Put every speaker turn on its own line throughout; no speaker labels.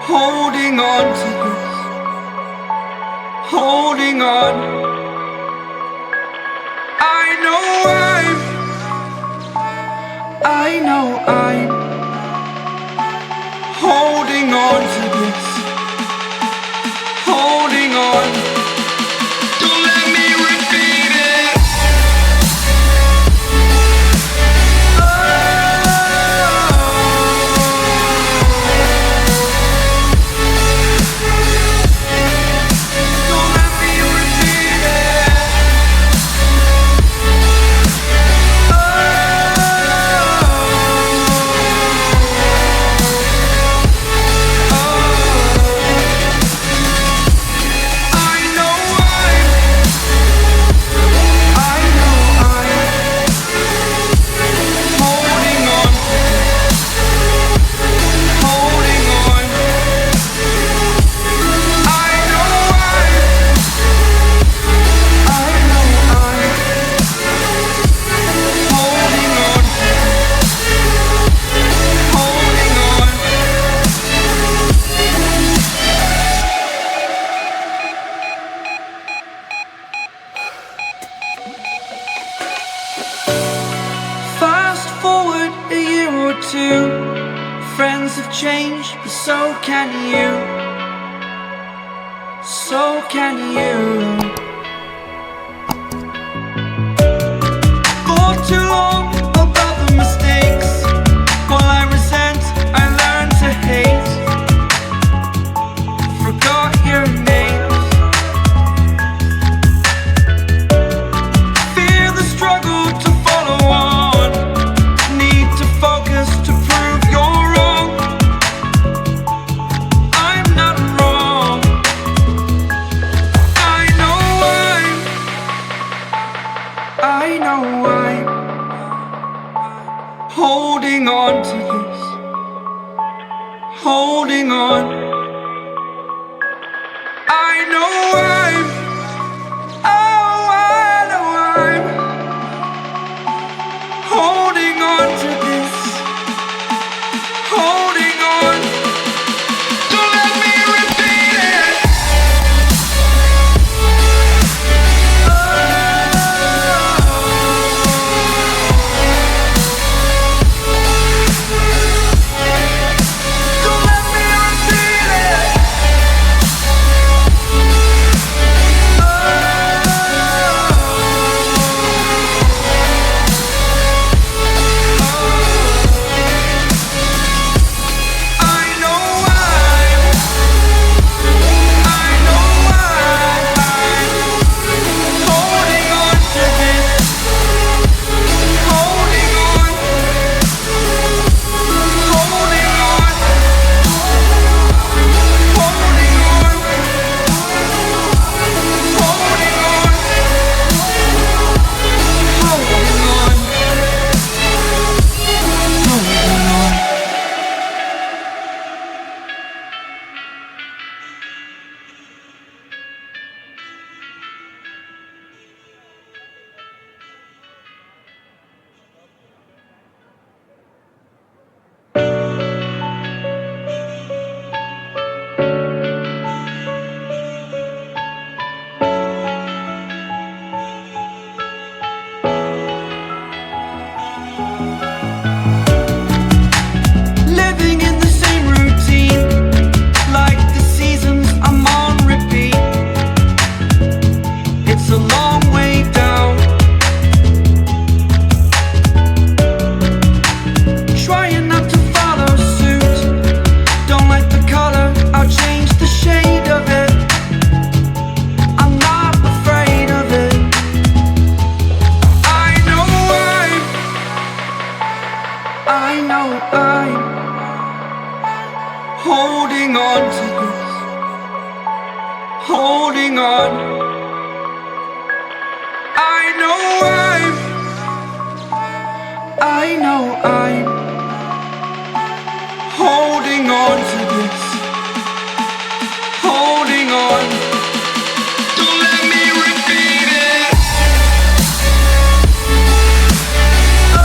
holding on to this, holding on. I know I'm holding on to this, holding on. Don't let me repeat it. Don't let me repeat it. Fast forward a year or two, friends have changed, but so can you, so can you. For too long about the mistakes, while I resent, I learned to hate. Forgot your names. Fear the struggle to follow on. Need to focus to prove you're wrong. I'm not wrong. I know I'm holding on to this, holding on. I know I'm holding on to this, holding on. Don't let me repeat it. Don't let me repeat it. Living in the same routine, like the seasons I'm on repeat. It's a long way down. Trying not to follow suit. Don't like the color, I'll change the shade of it. I'm not afraid of it. I know I'm holding on to this, holding on. I know I'm holding on to this, holding on. Don't let me repeat it. Oh.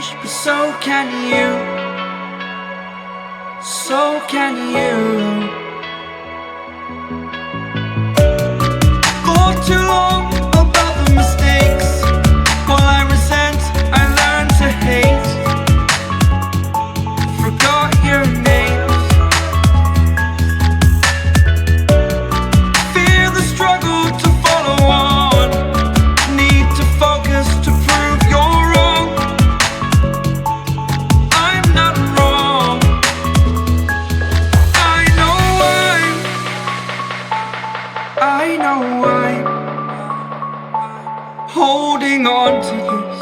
change, but so can you. So can you. For too long about the mistakes, while I resent, I learned to hate. Forgot your names. Fear the struggle to follow on. Need to focus to prove you're wrong. I'm not wrong. I know I'm holding on to this.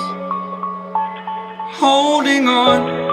Holding on.